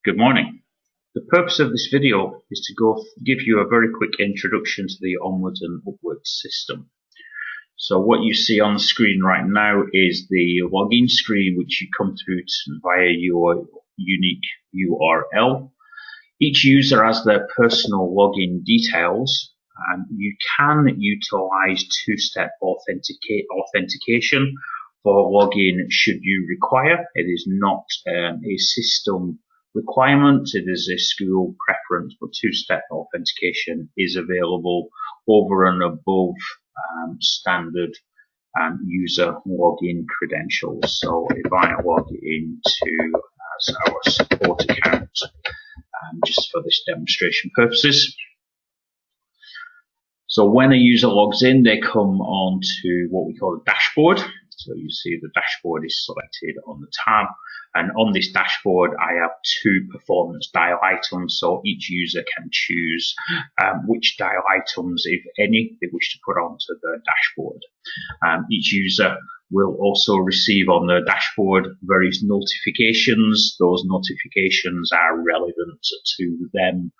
Good morning. The purpose of this video is to give you a very quick introduction to the Onwards and Upwards system. So what you see on the screen right now is the login screen, which you come through via your unique URL. Each user has their personal login details, and you can utilize two-step authentication for login should you require. It is not a system requirement, it is a school preference, but two-step authentication is available over and above standard user login credentials. So if I log into as our support account, just for this demonstration purposes. So when a user logs in, they come on to what we call a dashboard. So you see the dashboard is selected on the tab, and on this dashboard I have two performance dial items, so each user can choose which dial items, if any, they wish to put onto the dashboard. Each user will also receive on the dashboard various notifications. Those notifications are relevant to them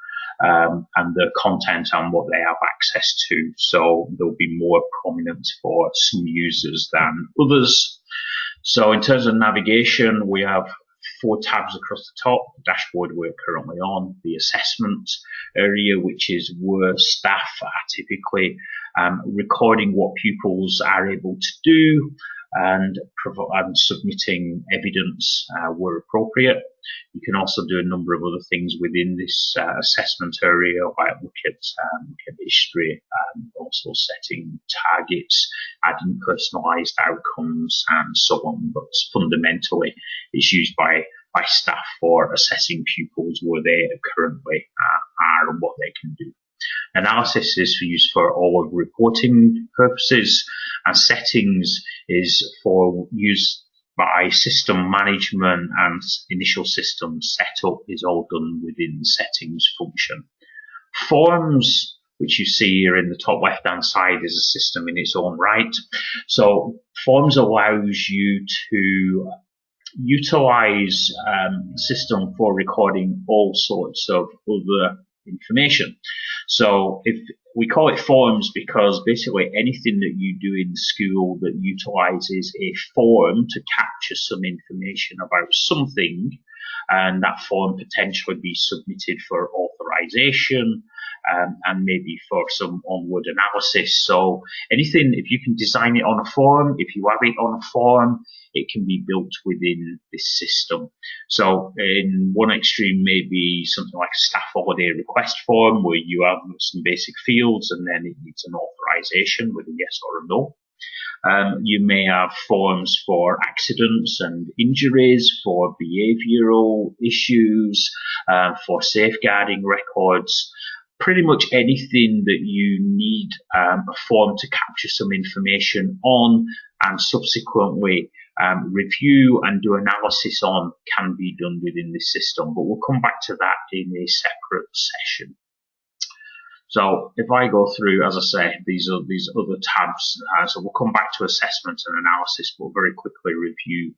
and the content and what they have access to. So they'll be more prominent for some users than others. So in terms of navigation, we have 4 tabs across the top. The dashboard we're currently on, the assessment area, which is where staff are typically recording what pupils are able to do and submitting evidence where appropriate. You can also do a number of other things within this assessment area, like look at history, also setting targets, adding personalised outcomes, and so on. But fundamentally, it's used by staff for assessing pupils where they currently are and what they can do. Analysis is used for all of reporting purposes, and settings is for use by system management, and initial system setup is all done within the settings function. Forms, which you see here in the top left hand side, is a system in its own right. So forms allows you to utilize the system for recording all sorts of other information. So if we call it forms because basically anything that you do in school that utilizes a form to capture some information about something, and that form potentially be submitted for authorization and maybe for some onward analysis. So anything, if you can design it on a form, if you have it on a form, it can be built within this system. So in one extreme may be something like a staff holiday request form where you have some basic fields and then it needs an authorization with a yes or a no. You may have forms for accidents and injuries, for behavioural issues, for safeguarding records. Pretty much anything that you need a form to capture some information on and subsequently review and do analysis on can be done within this system. But we'll come back to that in a separate session. So if I go through, as I say, these other tabs, so we'll come back to assessment and analysis, but very quickly review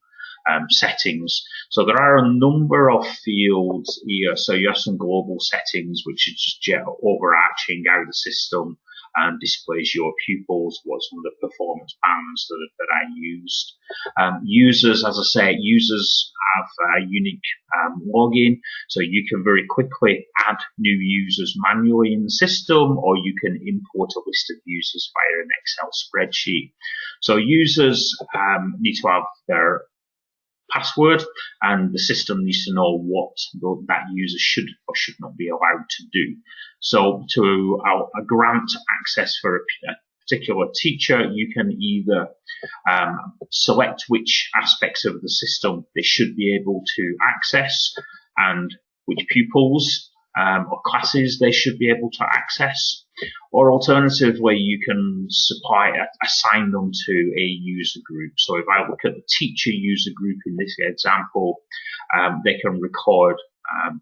settings. So there are a number of fields here. So you have some global settings, which is just overarching out the system and displays your pupils, what's some of the performance bands that I used. Users, as I say, users have a unique login, so you can very quickly add new users manually in the system, or you can import a list of users via an Excel spreadsheet. So users need to have their password, and the system needs to know what that user should or should not be allowed to do. So to grant access for a particular teacher, you can either select which aspects of the system they should be able to access and which pupils or classes they should be able to access, or alternatively you can assign them to a user group. So if I look at the teacher user group in this example, they can record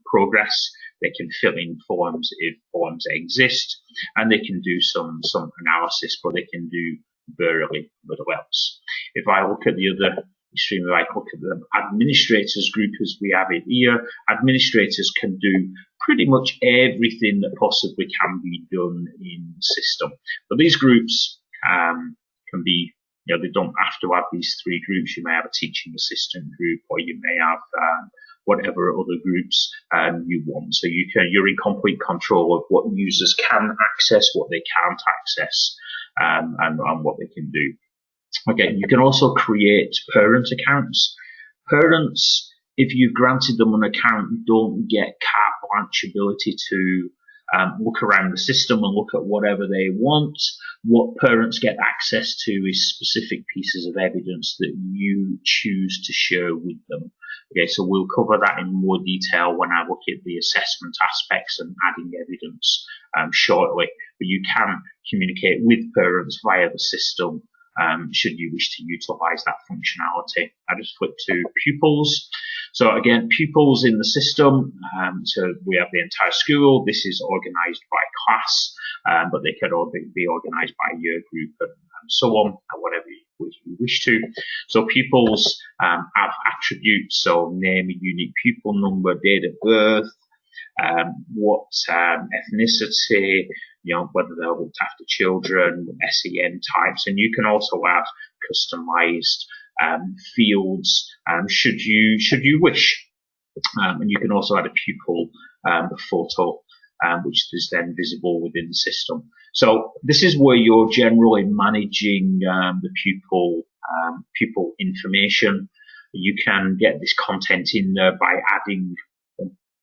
progress, they can fill in forms if forms exist, and they can do some analysis, but they can do very little else. If I look at the other extremely like. Look at the administrators group as we have it here. Administrators can do pretty much everything that possibly can be done in the system. But these groups can be, they don't have to have these three groups. You may have a teaching assistant group, or you may have whatever other groups you want. So you're in complete control of what users can access, what they can't access, and what they can do. Again, you can also create parent accounts. Parents, if you've granted them an account, don't get carte blanche ability to look around the system and look at whatever they want. What parents get access to is specific pieces of evidence that you choose to share with them. Okay, so we'll cover that in more detail when I look at the assessment aspects and adding evidence shortly. But you can communicate with parents via the system should you wish to utilize that functionality. I just flip to pupils. So again, pupils in the system, so we have the entire school. This is organized by class, but they could all be organized by year group and so on, whatever you wish to. So pupils have attributes, so name, unique pupil number, date of birth, what ethnicity, whether they're looked after children, SEN types, and you can also add customized fields should you wish. And you can also add a pupil photo, which is then visible within the system. So this is where you're generally managing the pupil information. You can get this content in there by adding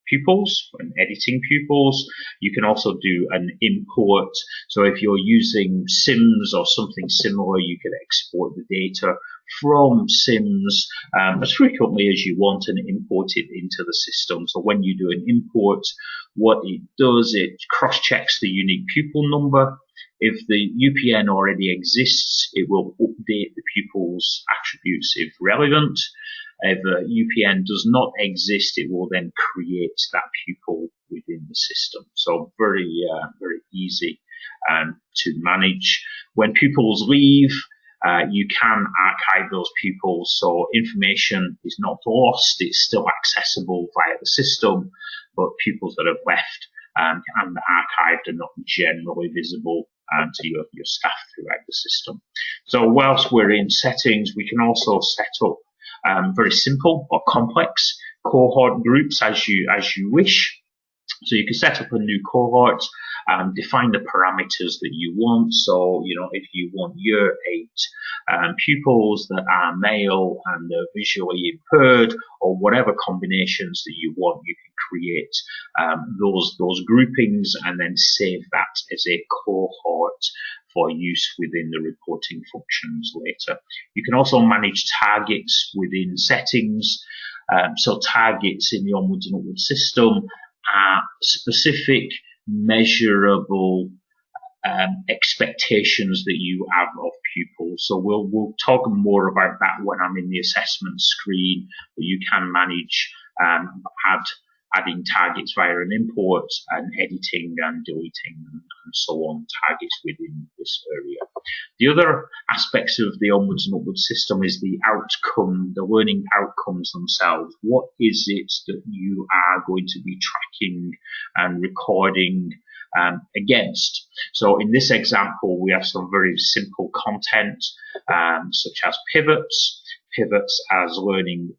pupils and editing pupils. You can also do an import. So if you're using Sims or something similar, you can export the data from Sims as frequently as you want and import it into the system. So when you do an import, what it does, it cross-checks the unique pupil number. If the UPN already exists, it will update the pupil's attributes if relevant. If a UPN does not exist, it will then create that pupil within the system. So very easy to manage. When pupils leave, you can archive those pupils, so information is not lost. It's still accessible via the system, but pupils that have left and archived are not generally visible to your staff throughout the system. So whilst we're in settings, we can also set up very simple or complex cohort groups as you wish. So you can set up a new cohort, define the parameters that you want. So, if you want year 8 pupils that are male and they're visually impaired, or whatever combinations that you want, you can create those groupings and then save that as a cohort for use within the reporting functions later. You can also manage targets within settings. So targets in the Onwards and Upwards system are specific, measurable expectations that you have of pupils. So we'll talk more about that when I'm in the assessment screen. But you can manage adding targets via an import and editing and deleting and so on targets within this area. The other aspects of the Onwards and Upwards system is the outcome, the learning outcomes themselves. What is it that you are going to be tracking and recording against? So in this example, we have some very simple content, such as pivots as learning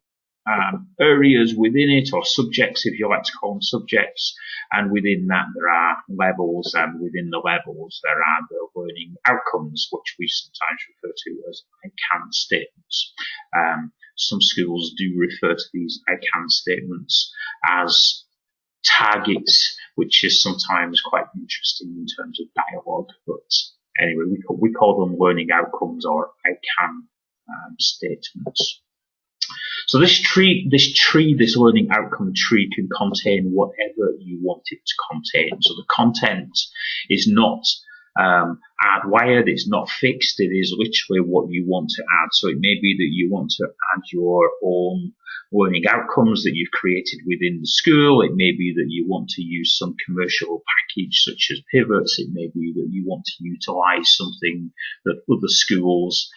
areas within it, or subjects if you like to call them subjects, and within that there are levels, and within the levels there are the learning outcomes, which we sometimes refer to as I can statements. Some schools do refer to these I can statements as targets, which is sometimes quite interesting in terms of dialogue, but anyway, we call them learning outcomes or I can statements. So this learning outcome tree can contain whatever you want it to contain. So the content is not hardwired, it's not fixed, it is literally what you want to add. So it may be that you want to add your own learning outcomes that you've created within the school. It may be that you want to use some commercial package such as pivots. It may be that you want to utilize something that other schools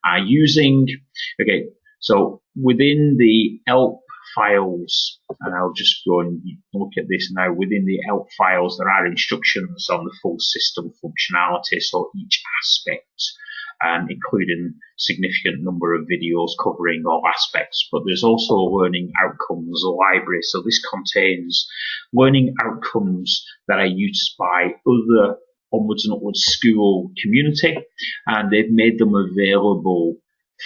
are using. Okay, so within the ELP files, and I'll just go and look at this now, within the ELP files there are instructions on the full system functionality, so each aspect, including significant number of videos covering all aspects, but there's also a learning outcomes library. So this contains learning outcomes that are used by other Onwards and Upwards school community, and they've made them available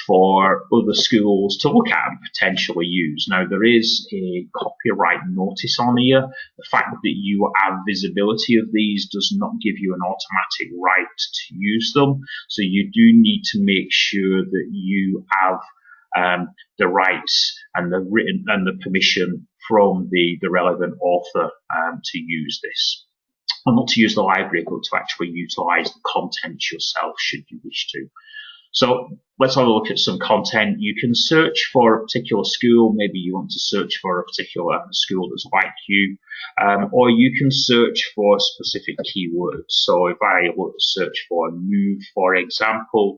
for other schools to look at and potentially use. Now, there is a copyright notice on here. The fact that you have visibility of these does not give you an automatic right to use them. So you do need to make sure that you have the rights and the written and the permission from the relevant author to use this. And not to use the library, but to actually utilize the content yourself should you wish to. So let's have a look at some content. You can search for a particular school. Maybe you want to search for a particular school that's like you, or you can search for specific keywords. So if I look to search for move, for example,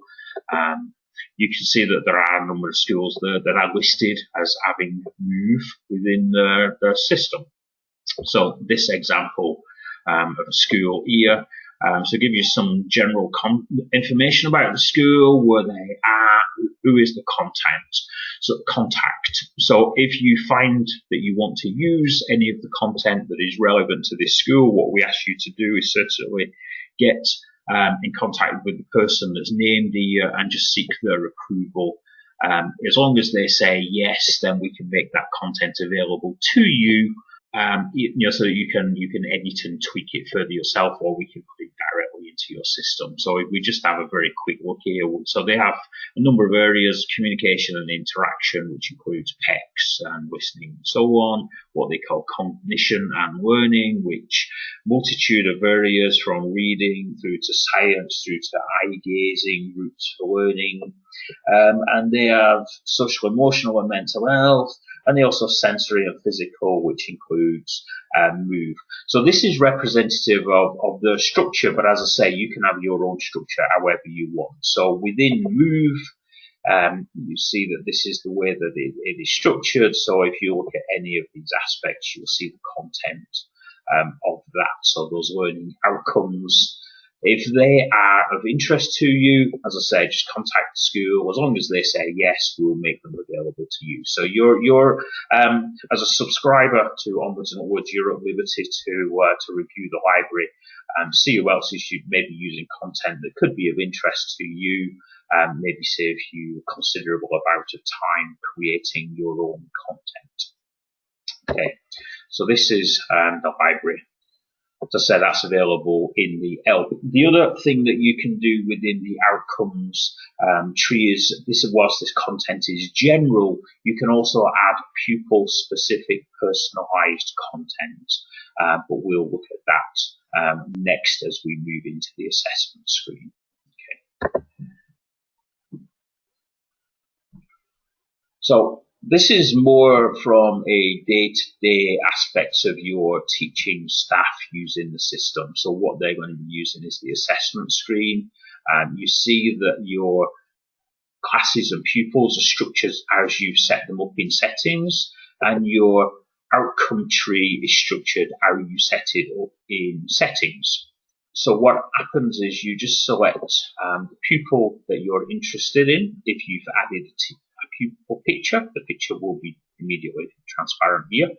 you can see that there are a number of schools there that are listed as having move within their system. So this example of a school here, so give you some general information about the school, where they are, who is the contact. So if you find that you want to use any of the content that is relevant to this school, what we ask you to do is certainly get in contact with the person that's named here and just seek their approval. As long as they say yes, then we can make that content available to you. So that you can edit and tweak it further yourself, or we can put it directly into your system. So if we just have a very quick look here, so they have a number of areas: communication and interaction, which includes PECs and listening and so on, what they call cognition and learning, which multitude of areas from reading through to science, through to eye gazing, routes for learning, and they have social, emotional and mental health. And they also have sensory and physical, which includes move. So this is representative of the structure, but as I say, you can have your own structure however you want. So within move, you see that this is the way that it is structured. So if you look at any of these aspects, you'll see the content of that. So those learning outcomes, if they are of interest to you, as I say, just contact the school. As long as they say yes, we'll make them available to you. So you're as a subscriber to Onwards and Upwards, you're at liberty to review the library and see who else is maybe using content that could be of interest to you. Maybe save you a considerable amount of time creating your own content. Okay, so this is the library. As I said, that's available in the ELP. The other thing that you can do within the outcomes tree is, whilst this content is general, you can also add pupil-specific personalised content. But we'll look at that next as we move into the assessment screen. Okay. So this is more from a day-to-day aspects of your teaching staff using the system. So what they're going to be using is the assessment screen. You see that your classes and pupils are structured as you've set them up in settings, and your outcome tree is structured how you set it up in settings. So what happens is you just select the pupil that you're interested in. If you've added a pupil picture, the picture will be immediately transparent here.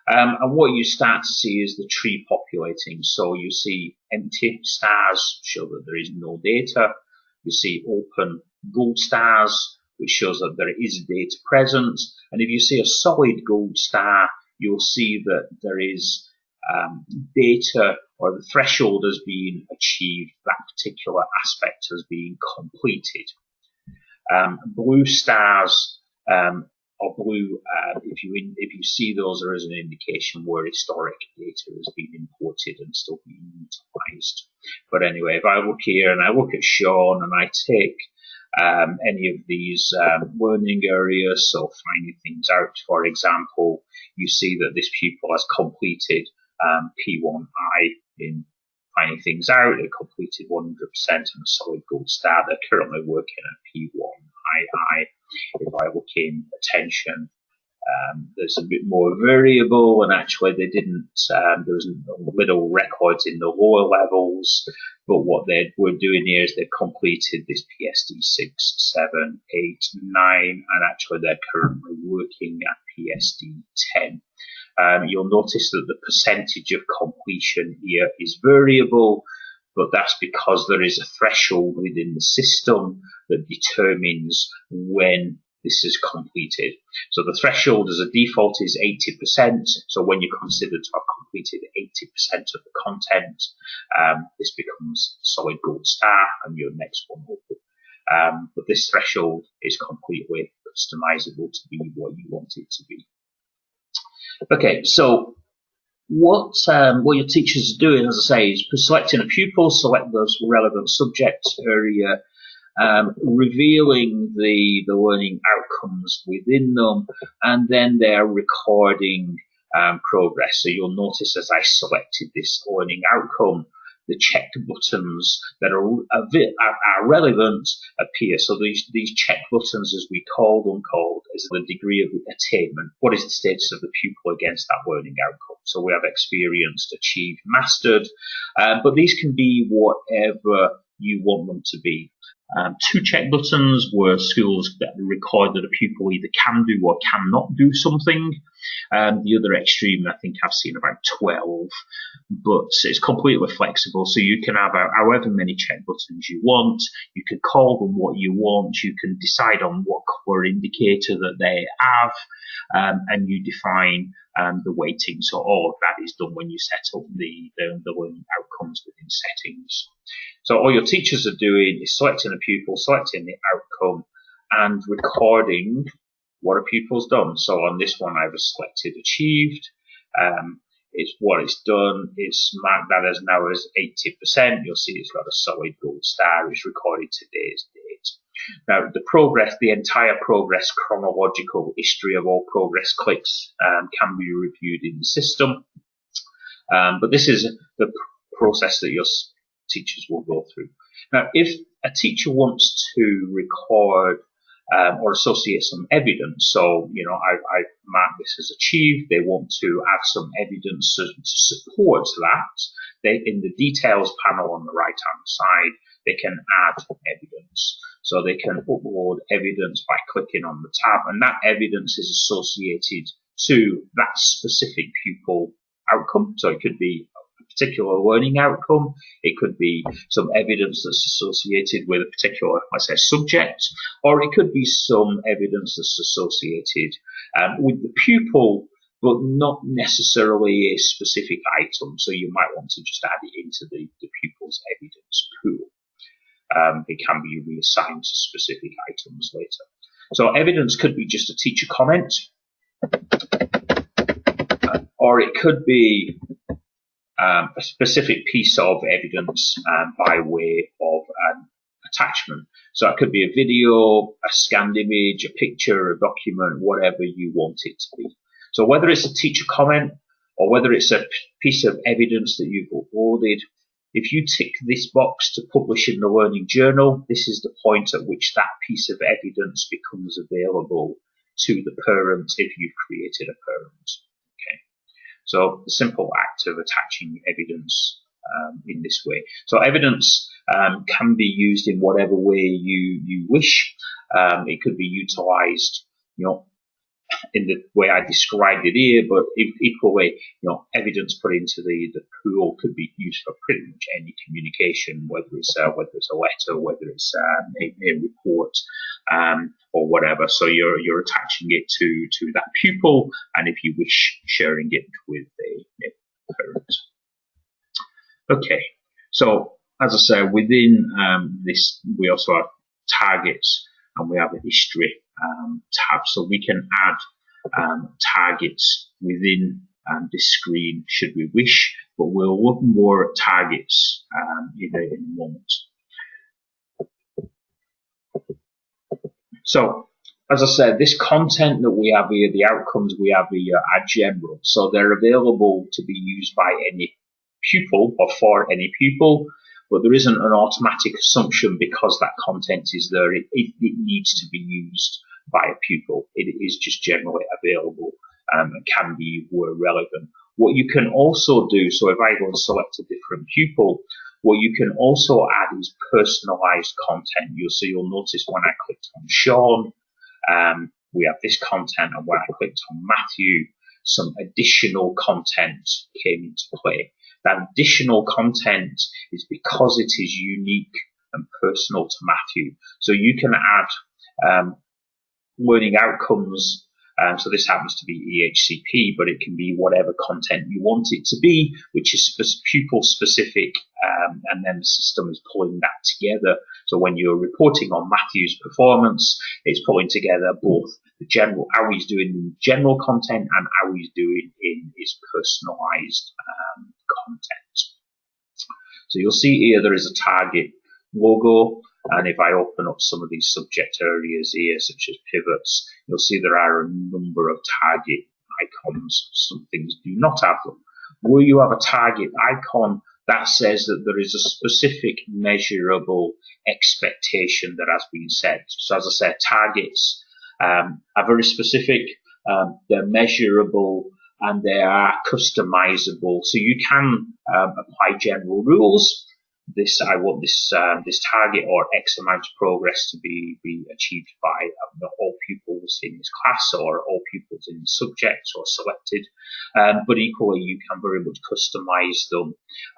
And what you start to see is the tree populating. So you see empty stars, show that there is no data. You see open gold stars, which shows that there is data present. And if you see a solid gold star, you'll see that there is data, or the threshold has been achieved, that particular aspect has been completed. Blue stars or blue, if you see those, there is an indication where historic data has been imported and still being utilized. But anyway, if I look here and I look at Sean and I take any of these learning areas, so finding things out, for example, you see that this pupil has completed P1I in finding things out. They completed 100% and a solid gold star. They're currently working at P1 II. If I look in attention, there's a bit more variable, and actually they didn't, there was little records in the lower levels, but what they were doing here is they've completed this PSD 6, 7, 8, 9, and actually they're currently working at PSD 10. You'll notice that the percentage of completion here is variable, but that's because there is a threshold within the system that determines when this is completed. So the threshold as a default is 80%. So when you're considered to have completed 80% of the content, this becomes solid gold star and your next one will be. But this threshold is completely customizable to be what you want it to be. Okay, so what your teachers are doing, as I say, is selecting a pupil, select those relevant subject area, revealing the learning outcomes within them, and then they're recording progress. So you'll notice as I selected this learning outcome, the checked buttons that are relevant appear. So these checked buttons, as we call them, is the degree of attainment. What is the status of the pupil against that learning outcome? So we have experienced, achieved, mastered, but these can be whatever you want them to be. 2 check buttons were schools that record that a pupil either can do or cannot do something. The other extreme, I think I've seen about 12, but it's completely flexible. So you can have however many check buttons you want. You can call them what you want. You can decide on what color indicator that they have, and you define the weighting. So all of that is done when you set up the learning outcomes within settings. So all your teachers are doing is selecting a pupil, selecting the outcome, and recording what a pupil's done. So on this one, I've selected achieved. It's what it's done. It's marked that as now as 80%. You'll see it's got a solid gold star. It's recorded today's date. Now, the entire progress chronological history of all progress clicks can be reviewed in the system. But this is the process that your teachers will go through. Now, if a teacher wants to record or associate some evidence, so, I've marked this as achieved, they want to add some evidence to support that, in the details panel on the right-hand side, they can add evidence. So they can upload evidence by clicking on the tab, and that evidence is associated to that specific pupil outcome. So it could be a particular learning outcome. It could be some evidence that's associated with a particular, let's say, subject, or it could be some evidence that's associated with the pupil, but not necessarily a specific item. So you might want to just add it into the pupil's evidence pool. It can be reassigned to specific items later. So evidence could be just a teacher comment, or it could be a specific piece of evidence by way of an attachment. So it could be a video, a scanned image, a picture, a document, whatever you want it to be. So whether it's a teacher comment or whether it's a piece of evidence that you've uploaded, if you tick this box to publish in the Learning Journal, this is the point at which that piece of evidence becomes available to the parent if you've created a parent. Okay. So the simple act of attaching evidence in this way. So evidence can be used in whatever way you wish. It could be utilized, in the way I described it here, but equally, evidence put into the pool could be used for pretty much any communication, whether it's a letter, whether it's a report, or whatever. So you're attaching it to that pupil, and if you wish, sharing it with a parent. Okay, so as I say, within this, we also have targets and we have a history tab, so we can add targets within this screen should we wish, but we'll look more at targets in a moment. So, as I said, this content that we have here, the outcomes we have here are general, so they're available to be used by any pupil or for any pupil, but there isn't an automatic assumption because that content is there. It needs to be used by a pupil. It is just generally available and can be used where relevant. What you can also do, so if I go and select a different pupil, what you can also add is personalized content. You'll notice when I clicked on Sean, we have this content, and when I clicked on Matthew, some additional content came into play. That additional content is because it is unique and personal to Matthew. So you can add learning outcomes. So this happens to be EHCP, but it can be whatever content you want it to be, which is pupil specific, and then the system is pulling that together. So when you're reporting on Matthew's performance, it's pulling together both the general, how he's doing in general content and how he's doing in his personalized content. So you'll see here there is a target logo, and if I open up some of these subject areas here, such as pivots, you'll see there are a number of target icons. Some things do not have them. Where you have a target icon, that says that there is a specific measurable expectation that has been set. So as I said, targets are very specific, they're measurable, and they are customizable. So you can apply general rules. I want this target or X amount of progress to be achieved by all pupils in this class or all pupils in the subject or selected. But equally, you can very much customize them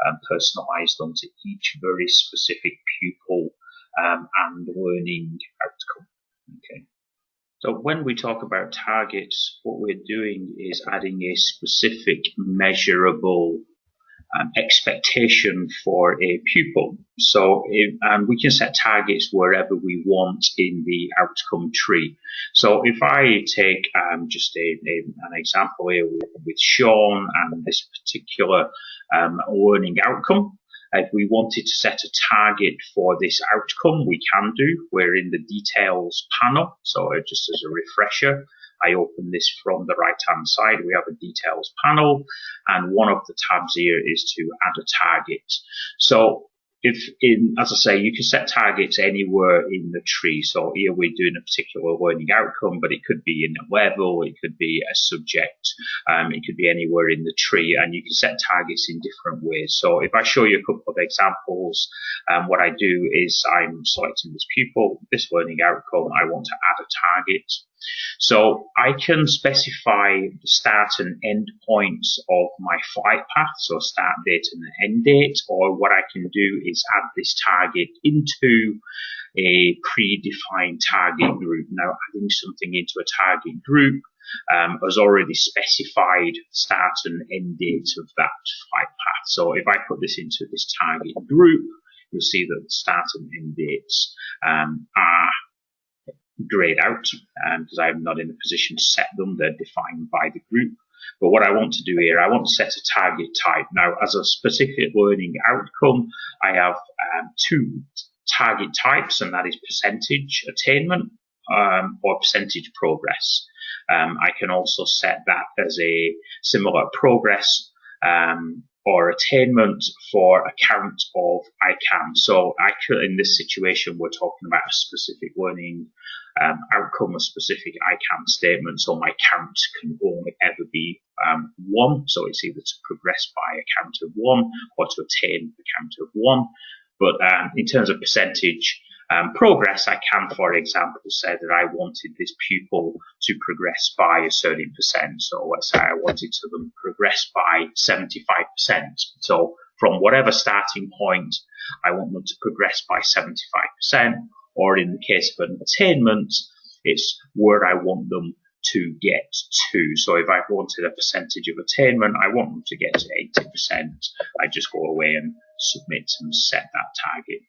and personalize them to each very specific pupil and learning outcome. Okay. So when we talk about targets, what we're doing is adding a specific measurable expectation for a pupil. So and we can set targets wherever we want in the outcome tree. So if I take just an example here with Sean and this particular learning outcome, if we wanted to set a target for this outcome, we can do. We're in the details panel. So just as a refresher, I open this from the right hand side. We have a details panel, and one of the tabs here is to add a target. So as I say, you can set targets anywhere in the tree. So here we're doing a particular learning outcome, but it could be in a level, it could be a subject, it could be anywhere in the tree, and you can set targets in different ways. So if I show you a couple of examples, what I do is I'm selecting this pupil, this learning outcome, I want to add a target. So I can specify the start and end points of my flight path, so start date and end date, or what I can do is add this target into a predefined target group. Now, adding something into a target group has already specified the start and end date of that flight path. So if I put this into this target group, you'll see that the start and end dates are grayed out because I'm not in a position to set them. They're defined by the group. But what I want to do here, I want to set a target type. Now, as a specific learning outcome, I have two target types, and that is percentage attainment or percentage progress. I can also set that as a similar progress or attainment for a count of ICANN. So in this situation, we're talking about a specific learning outcome, a specific ICANN statement. So my count can only ever be 1. So it's either to progress by a count of 1 or to attain a count of 1. But in terms of percentage progress, I can, for example, say that I wanted this pupil to progress by a certain percent. So let's say I wanted them to progress by 75%. So from whatever starting point, I want them to progress by 75%, or in the case of an attainment, it's where I want them to get to. So if I wanted a percentage of attainment, I want them to get to 80%. I just go away and submit and set that target.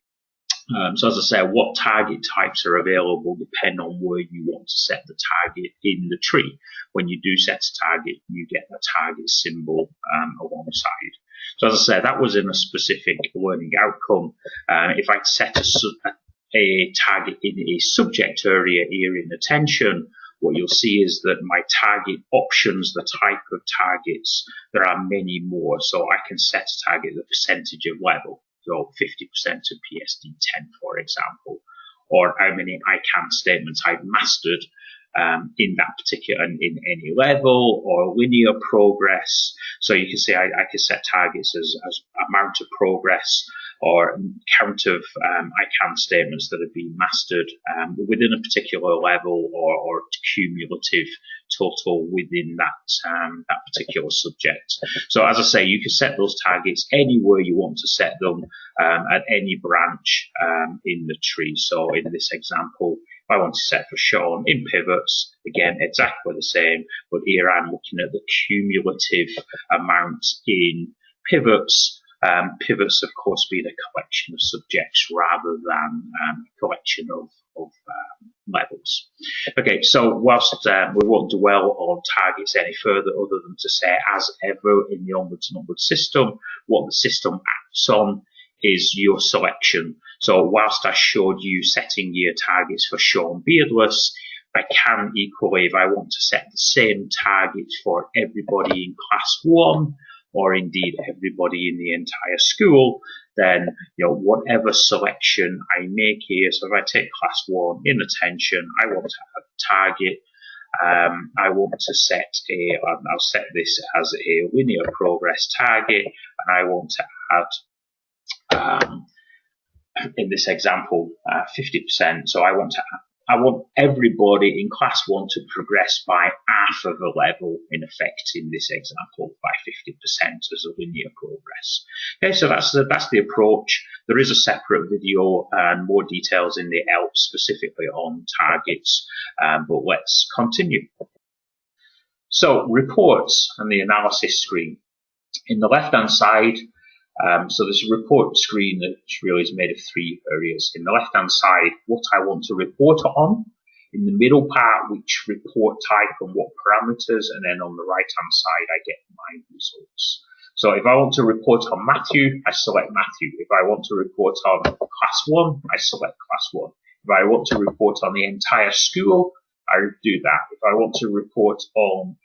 So as I say, what target types are available depend on where you want to set the target in the tree. When you do set a target, you get the target symbol alongside. So as I say, that was in a specific learning outcome. If I set a target in a subject area here in attention, what you'll see is that my target options, the type of targets, there are many more. So I can set a target, the percentage of level, so 50% of PSD 10, for example, or how many I can statements I've mastered in that particular, in any level, or linear progress. So you can say I can set targets as amount of progress, or count of I can statements that have been mastered within a particular level, or cumulative total within that particular subject. So as I say, you can set those targets anywhere you want to set them, at any branch in the tree. So in this example, I want to set for Sean in pivots, again, exactly the same, but here I'm looking at the cumulative amount in pivots. Pivots, of course, being a collection of subjects rather than a collection of levels. Okay, so whilst we won't dwell on targets any further, other than to say, as ever in the Onwards and Upwards system, what the system acts on is your selection. So whilst I showed you setting your targets for Sean Beardless, I can equally, if I want to set the same targets for everybody in class 1, or indeed everybody in the entire school, then whatever selection I make here, so if I take class 1 in attention, I want to have a target. I want to set I'll set this as a linear progress target, and I want to add, in this example, 50%. So I want everybody in class 1 to progress by half of a level, in effect, in this example, by 50% as a linear progress. Okay, so that's the approach. There is a separate video and more details in the help specifically on targets, but let's continue. So reports and the analysis screen. In the left-hand side, so there's a report screen that really is made of 3 areas. In the left-hand side, what I want to report on. In the middle part, which report type and what parameters. And then on the right-hand side, I get my results. So if I want to report on Matthew, I select Matthew. If I want to report on class 1, I select class 1. If I want to report on the entire school, I do that. If I want to report on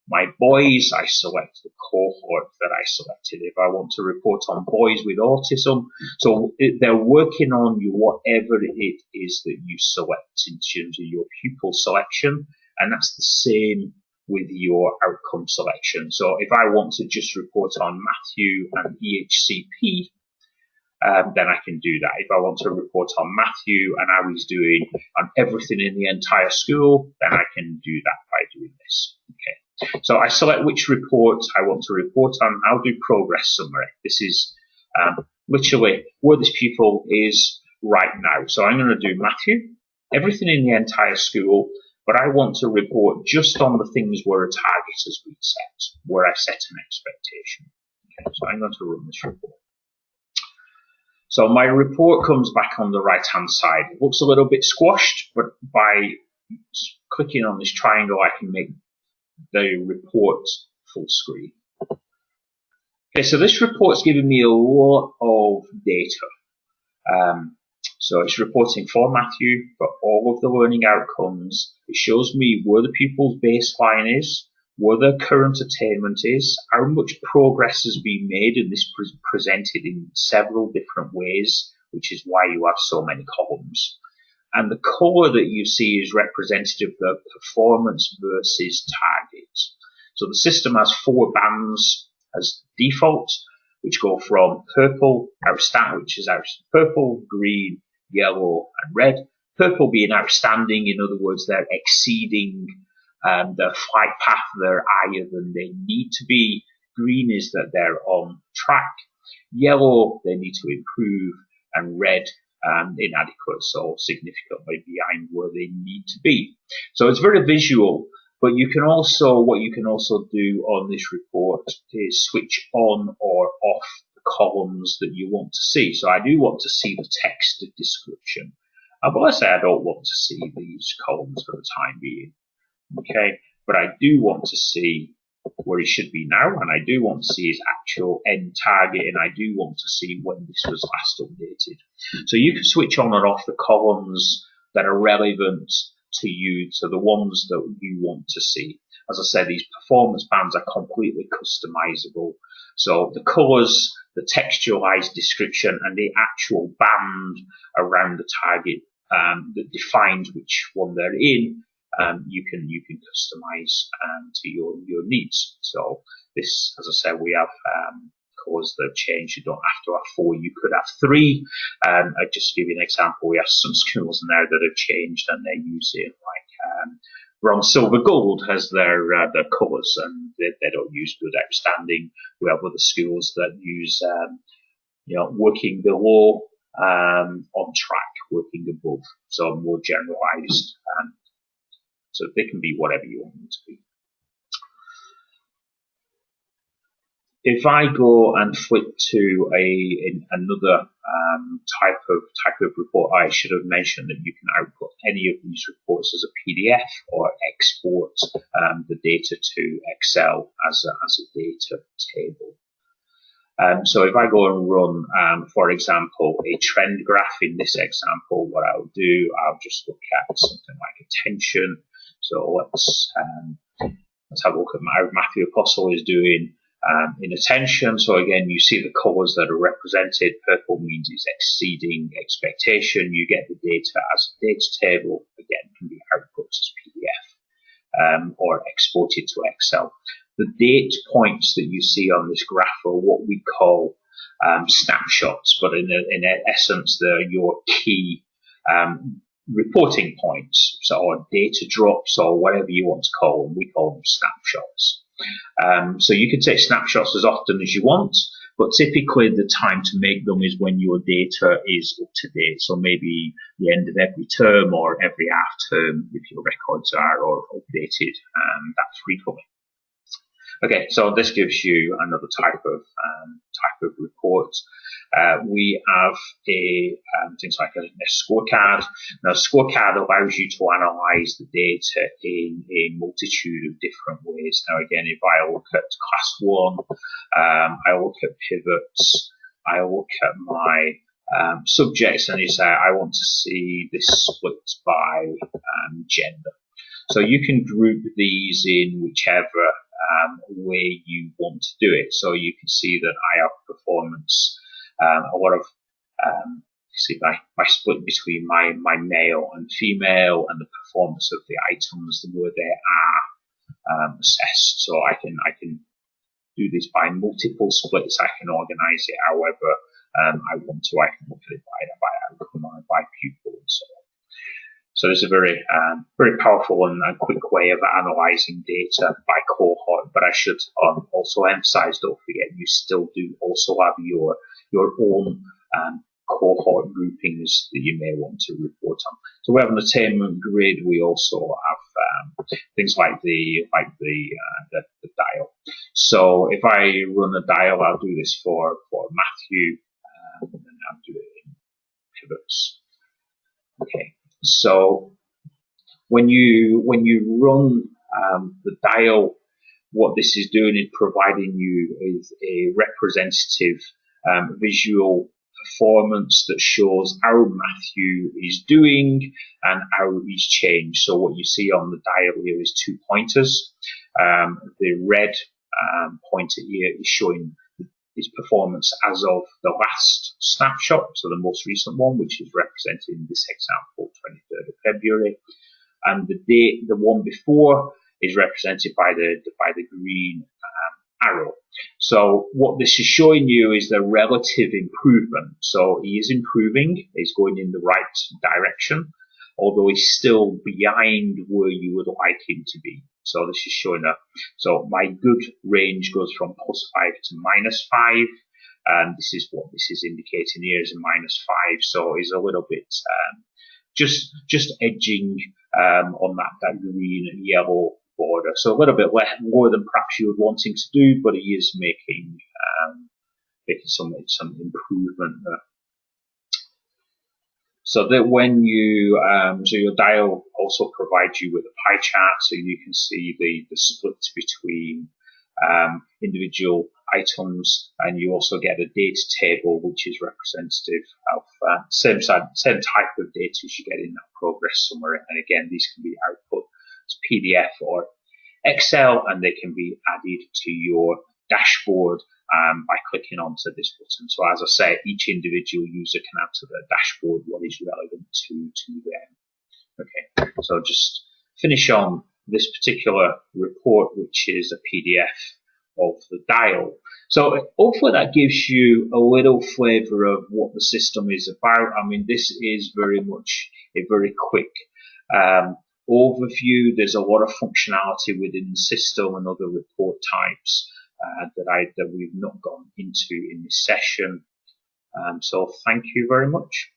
my boys, I select the cohort that I selected. If I want to report on boys with autism, so they're working on you, whatever it is that you select in terms of your pupil selection, and that's the same with your outcome selection. So if I want to just report on Matthew and EHCP, then I can do that. If I want to report on Matthew and how he's doing on everything in the entire school, then I can do that by doing this. Okay. So I select which report I want to report on. I'll do progress summary. This is literally where this pupil is right now. So I'm going to do Matthew, everything in the entire school, but I want to report just on the things where a target has been set, where I set an expectation. Okay, so I'm going to run this report. So my report comes back on the right-hand side. It looks a little bit squashed, but by clicking on this triangle, I can make the report full screen. Okay, so this report's giving me a lot of data. So it's reporting for Matthew, for all of the learning outcomes. It shows me where the pupil's baseline is, where their current attainment is, how much progress has been made, and this presented in several different ways, which is why you have so many columns. And the colour that you see is representative of the performance versus target. So the system has 4 bands as default, which go from purple, outstanding, which is purple, green, yellow, and red. Purple being outstanding, in other words, they're exceeding their flight path, they're higher than they need to be. Green is that they're on track. Yellow, they need to improve, and red, inadequate, so significantly behind where they need to be. So it's very visual, but you can also, what you can also do on this report is switch on or off the columns that you want to see. So I do want to see the text description, but let's say I don't want to see these columns for the time being. Okay, but I do want to see where he should be now, and I do want to see his actual end target, and I do want to see when this was last updated. So you can switch on and off the columns that are relevant to you, to the ones that you want to see. As I said, these performance bands are completely customizable. So the colors, the textualized description, and the actual band around the target that defines which one they're in, you can customize to your needs. So this, as I said, we have colors that change. You don't have to have 4, you could have 3. I'll just give you an example. We have some schools now that have changed and they're using like bronze, silver, gold as their colours, and they don't use good, outstanding. We have other schools that use working below, on track, working above, so more generalised. So they can be whatever you want them to be. If I go and flip to another type of report, I should have mentioned that you can output any of these reports as a PDF or export the data to Excel as a data table. So if I go and run, for example, a trend graph in this example, what I'll do, I'll just look at something like attention. So let's have a look at how Matthew Apostle is doing in attention. So again, you see the colours that are represented. Purple means it's exceeding expectation. You get the data as a data table. Again, can be output as PDF or exported to Excel. The date points that you see on this graph are what we call snapshots, but in essence, they're your key reporting points, so or data drops or whatever you want to call them. We call them snapshots. So you can take snapshots as often as you want, but typically the time to make them is when your data is up to date. So maybe the end of every term or every half term if your records are updated that frequently. Okay, so this gives you another type of report. We have things like a scorecard. Now, a scorecard allows you to analyze the data in a multitude of different ways. Now, again, if I look at class 1, I look at pivots, I look at my subjects, and you say I want to see this split by gender. So you can group these in whichever way you want to do it. So you can see that I have performance, a lot of, see my split between my male and female, and the performance of the items, the way they are assessed. So I can do this by multiple splits. I can organize it however I want to. I can look at it by outcome or by pupil and so on. So it's a very powerful and quick way of analysing data by cohort. But I should also emphasise, don't forget, you still do also have your own cohort groupings that you may want to report on. So we have an attainment grid. We also have things like the dial. So if I run a dial, I'll do this for Matthew, and I'll do it in pivots. Okay. So when you run the dial, what this is doing is providing you with a representative visual performance that shows how Matthew is doing and how he's changed. So what you see on the dial here is 2 pointers. The red pointer here is showing his performance as of the last snapshot, so the most recent one, which is represented in this example, 23rd of February. And the one before is represented by the green arrow. So what this is showing you is the relative improvement. So he is improving, he's going in the right direction, although he's still behind where you would like him to be. So this is showing that. So my good range goes from +5 to -5, and this is what this is indicating here is a -5. So he's a little bit just edging on that green and yellow border. So a little bit more than perhaps you would want him to do, but he is making some improvement there. So that when you, so your dial also provides you with a pie chart, so you can see the split between individual items, and you also get a data table which is representative of same type of data as you get in that progress summary. And again, these can be output as PDF or Excel, and they can be added to your dashboard by clicking onto this button. So as I say, each individual user can add to their dashboard what is relevant to them. Okay, so just finish on this particular report, which is a PDF of the dial. So hopefully that gives you a little flavour of what the system is about. I mean, this is very much a very quick overview. There's a lot of functionality within the system and other report types that we've not gone into in this session. So thank you very much.